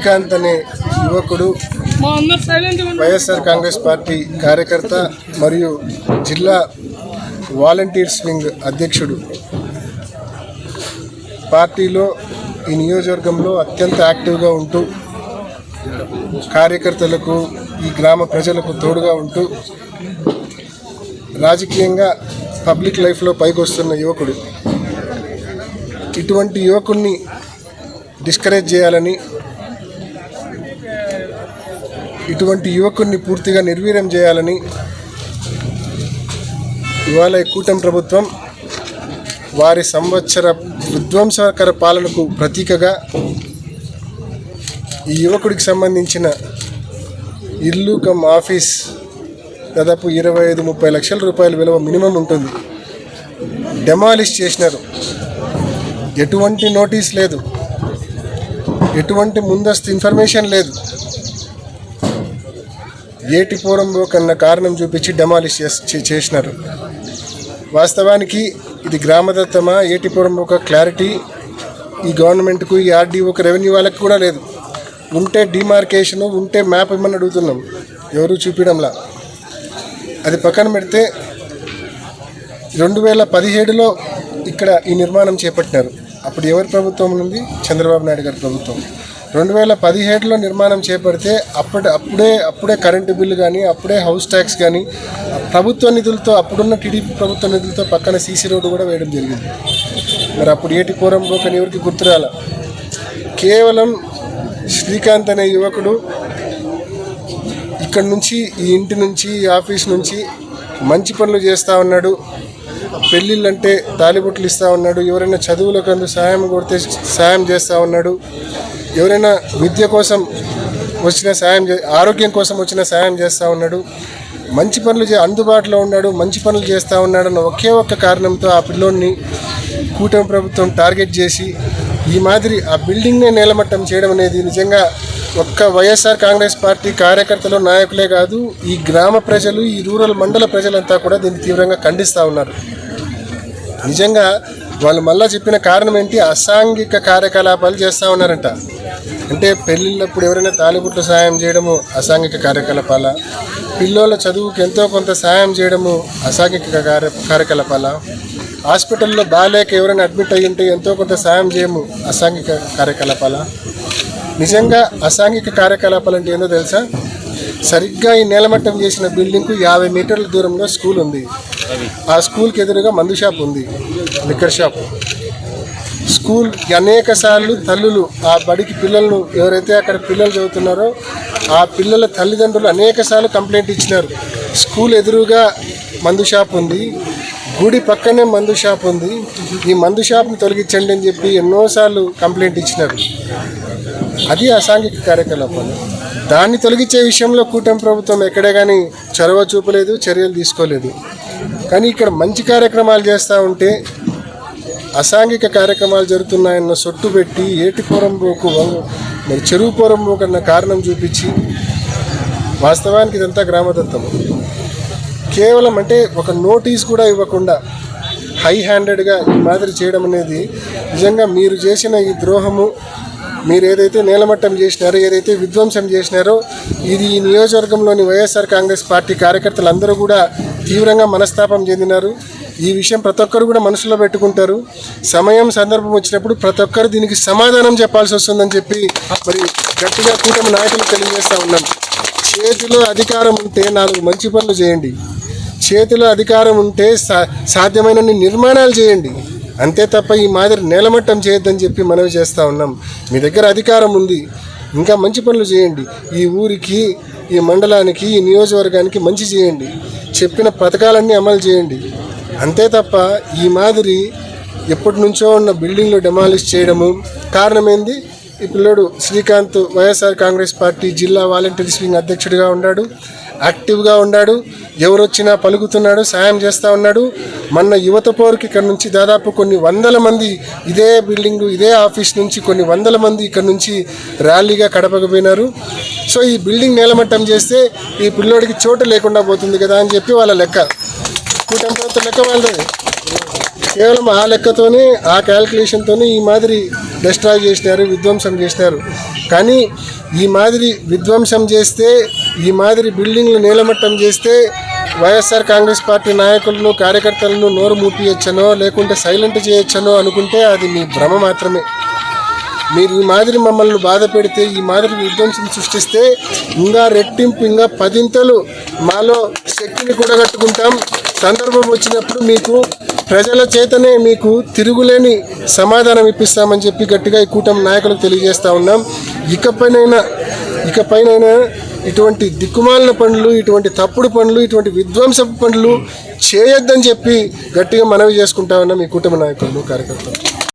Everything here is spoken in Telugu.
శ్రీకాంత్ అనే యువకుడు వైఎస్ఆర్ కాంగ్రెస్ పార్టీ కార్యకర్త మరియు జిల్లా వాలంటీర్స్ వింగ్ అధ్యక్షుడు. పార్టీలో ఈ నియోజకవర్గంలో అత్యంత యాక్టివ్గా ఉంటూ కార్యకర్తలకు ఈ గ్రామ ప్రజలకు తోడుగా ఉంటూ రాజకీయంగా పబ్లిక్ లైఫ్లో పైకి వస్తున్న యువకుడు. ఇటువంటి యువకుడిని డిస్కరేజ్ చేయాలని, ఇటువంటి యువకుడిని పూర్తిగా నిర్వీర్యం చేయాలని ఇవాళ ఈ కూటమి ప్రభుత్వం వారి సంవత్సర విధ్వంసకర పాలనకు ప్రతీకగా ఈ యువకుడికి సంబంధించిన ఇల్లు కమ్ ఆఫీస్ దాదాపు 25-30 లక్షల రూపాయల విలువ మినిమం ఉంటుంది, డెమాలిష్ చేసినారు. ఎటువంటి నోటీస్ లేదు, ఎటువంటి ముందస్తు ఇన్ఫర్మేషన్ లేదు. ఏటిపురంలో కన్నా కారణం చూపించి డెమాలిష్ చేసినారు. వాస్తవానికి ఇది గ్రామదత్తమా ఏటిపురం ఒక క్లారిటీ ఈ గవర్నమెంట్కు, ఈ ఆర్డీఓకి, రెవెన్యూ వాళ్ళకి కూడా లేదు. ఉంటే డిమార్కేషను, ఉంటే మ్యాప్ ఇమ్మని అడుగుతున్నాం, ఎవరు చూపించడంలా. అది పక్కన పెడితే 2017లో ఇక్కడ ఈ నిర్మాణం చేపట్టినారు. అప్పుడు ఎవరి ప్రభుత్వం ఉంది? చంద్రబాబు నాయుడు గారి ప్రభుత్వం. 2017లో నిర్మాణం చేపడితే అప్పుడే కరెంటు బిల్లు కానీ, అప్పుడే హౌస్ ట్యాక్స్ కానీ ప్రభుత్వ నిధులతో, అప్పుడున్న టీడీపీ ప్రభుత్వ నిధులతో పక్కన సీసీ రోడ్డు కూడా వేయడం జరిగింది. మరి అప్పుడు ఏటిపురంలో కానీ ఎవరికి గుర్తురాల. కేవలం శ్రీకాంత్ అనే యువకుడు ఇక్కడి నుంచి, ఈ ఇంటి నుంచి, ఈ ఆఫీస్ నుంచి మంచి పనులు చేస్తూ ఉన్నాడు. పెళ్ళిళ్ళంటే తాలిబొట్లు ఇస్తూ ఉన్నాడు. ఎవరైనా చదువులకు అందు సాయం చేస్తూ ఉన్నాడు. ఎవరైనా విద్య కోసం వచ్చిన ఆరోగ్యం కోసం వచ్చిన సాయం చేస్తూ ఉన్నాడు. మంచి పనులు అందుబాటులో ఉన్నాడు, మంచి పనులు చేస్తూ ఉన్నాడన్న ఒకే ఒక్క కారణంతో ఆ పిల్లోడిని కూటమి ప్రభుత్వం టార్గెట్ చేసి ఈ మాదిరి ఆ బిల్డింగ్నే నేలమట్టం చేయడం అనేది నిజంగా ఒక్క వైఎస్ఆర్ కాంగ్రెస్ పార్టీ కార్యకర్తలు, నాయకులే కాదు, ఈ గ్రామ ప్రజలు, ఈ రూరల్ మండల ప్రజలంతా కూడా దీన్ని తీవ్రంగా ఖండిస్తూ ఉన్నారు. నిజంగా వాళ్ళు మళ్ళీ చెప్పిన కారణం ఏంటి? అసాంఘిక కార్యకలాపాలు చేస్తూ ఉన్నారంట. అంటే పెళ్ళిళ్ళప్పుడు ఎవరైనా తాలిబుట్లు సాయం చేయడము అసాంఘిక కార్యకలాపాల, పిల్లోళ్ళ చదువుకి ఎంతో కొంత సాయం చేయడము అసాంఘిక కార్యకలాపాల, హాస్పిటల్లో బాగాలేక ఎవరైనా అడ్మిట్ అయ్యి ఉంటే ఎంతో కొంత సాయం చేయము అసాంఘిక కార్యకలాపాల. నిజంగా అసాంఘిక కార్యకలాపాలు అంటే ఏందో తెలుసా? సరిగ్గా ఈ నేలమట్టం చేసిన బిల్డింగ్కు 50 మీటర్ల దూరంలో స్కూల్ ఉంది. ఆ స్కూల్కి ఎదురుగా మందు షాప్ ఉంది, లిక్కర్ షాప్. స్కూల్ అనేక సార్లు తల్లులు ఆ బడికి పిల్లలను, ఎవరైతే అక్కడ పిల్లలు చదువుతున్నారో ఆ పిల్లల తల్లిదండ్రులు అనేక సార్లు కంప్లైంట్ ఇచ్చినారు. స్కూల్ ఎదురుగా మందు షాప్ ఉంది, గుడి పక్కనే మందు షాప్ ఉంది, ఈ మందు షాప్ని తొలగించండి అని చెప్పి ఎన్నోసార్లు కంప్లైంట్ ఇచ్చినారు. అది అసాంఘిక కార్యకలాపాలు. దాన్ని తొలగించే విషయంలో కూటమి ప్రభుత్వం ఎక్కడే కానీ చొరవ చూపలేదు, చర్యలు తీసుకోలేదు. కానీ ఇక్కడ మంచి కార్యక్రమాలు చేస్తూ ఉంటే అసాంఘిక కార్యక్రమాలు జరుగుతున్నాయన్న సొట్టు పెట్టి ఏటిపురంబోకు, మరి చెరువుపురంబోకు అన్న కారణం చూపించి, వాస్తవానికి ఇదంతా గ్రామదత్తము. కేవలం అంటే ఒక నోటీస్ కూడా ఇవ్వకుండా హై హ్యాండెడ్గా ఈ మాదిరి చేయడం అనేది నిజంగా మీరు చేసిన ఈ ద్రోహము, మీరు ఏదైతే నేలమట్టం చేసినారో, ఏదైతే విధ్వంసం చేసినారో, ఇది ఈ నియోజకవర్గంలోని వైఎస్ఆర్ కాంగ్రెస్ పార్టీ కార్యకర్తలు అందరూ కూడా తీవ్రంగా మనస్తాపం చెందినారు. ఈ విషయం ప్రతి ఒక్కరు కూడా మనసులో పెట్టుకుంటారు. సమయం, సందర్భం వచ్చినప్పుడు ప్రతి ఒక్కరు దీనికి సమాధానం చెప్పాల్సి వస్తుందని చెప్పి మరి గట్టిగా కూటమి నాయకులు తెలియజేస్తూ ఉన్నాం. చేతిలో అధికారం ఉంటే 4 మంచి పనులు చేయండి, చేతిలో అధికారం ఉంటే సాధ్యమైనన్ని నిర్మాణాలు చేయండి, అంతే తప్ప ఈ మాదిరి నేలమట్టం చేయొద్దని చెప్పి మనవి చేస్తూ ఉన్నాం. మీ దగ్గర అధికారం ఉంది, ఇంకా మంచి పనులు చేయండి. ఈ ఊరికి, ఈ మండలానికి, ఈ నియోజకవర్గానికి మంచి చేయండి, చెప్పిన పథకాలన్నీ అమలు చేయండి. అంతే తప్ప ఈ మాదిరి ఎప్పటి నుంచో ఉన్న బిల్డింగ్లు డెమాలిష్ చేయడము. కారణం ఏంది? ఈ పిల్లోడు శ్రీకాంత్ వైఎస్ఆర్ కాంగ్రెస్ పార్టీ జిల్లా వాలంటీర్స్ వింగ్ అధ్యక్షుడిగా ఉన్నాడు, యాక్టివ్గా ఉన్నాడు, ఎవరొచ్చినా పలుకుతున్నాడు, సాయం చేస్తూ ఉన్నాడు. మొన్న యువత పోరుకి ఇక్కడ నుంచి దాదాపు కొన్ని వందల మంది ఇదే బిల్డింగు, ఇదే ఆఫీస్ నుంచి కొన్ని వందల మంది ఇక్కడ నుంచి ర్యాలీగా కడపకు పోయినారు. సో ఈ బిల్డింగ్ నేలమట్టం చేస్తే ఈ పిల్లోడికి చోటు లేకుండా పోతుంది కదా అని చెప్పి వాళ్ళ లెక్క, కూటమి ప్రభుత్వం లెక్క వాళ్ళది. కేవలం ఆ లెక్కతోనే ఆ క్యాల్కులేషన్తోనే ఈ మాదిరి డిస్ట్రాయ్ చేసినారు, విధ్వంసం చేసినారు. కానీ ఈ మాదిరి విధ్వంసం చేస్తే, ఈ మాదిరి బిల్డింగ్లు నేలమట్టం చేస్తే వైఎస్ఆర్ కాంగ్రెస్ పార్టీ నాయకులను కార్యకర్తలను నోరు మూపియచ్చనో లేకుంటే సైలెంట్ చేయొచ్చనో అనుకుంటే అది మీ భ్రమ మాత్రమే. మీరు ఈ మాదిరి మమ్మల్ని బాధ పెడితే, ఈ మాదిరి విధ్వంసం సృష్టిస్తే ఇంకా రెట్టింపు, ఇంకా 10 మాలో శక్తిని కూడగట్టుకుంటాం. సందర్భం వచ్చినప్పుడు మీకు ప్రజల చేతనే మీకు తిరుగులేని సమాధానం ఇప్పిస్తామని చెప్పి గట్టిగా ఈ కూటమి నాయకులకు తెలియజేస్తూ ఉన్నాం. ఇకపైనైనా ఇటువంటి దిక్కుమాలిన పనులు, ఇటువంటి తప్పుడు పనులు, ఇటువంటి విధ్వంసపు పనులు చేయొద్దని చెప్పి గట్టిగా మనవి చేసుకుంటా ఉన్నాం ఈ కూటమి నాయకులు, కార్యకర్తలు.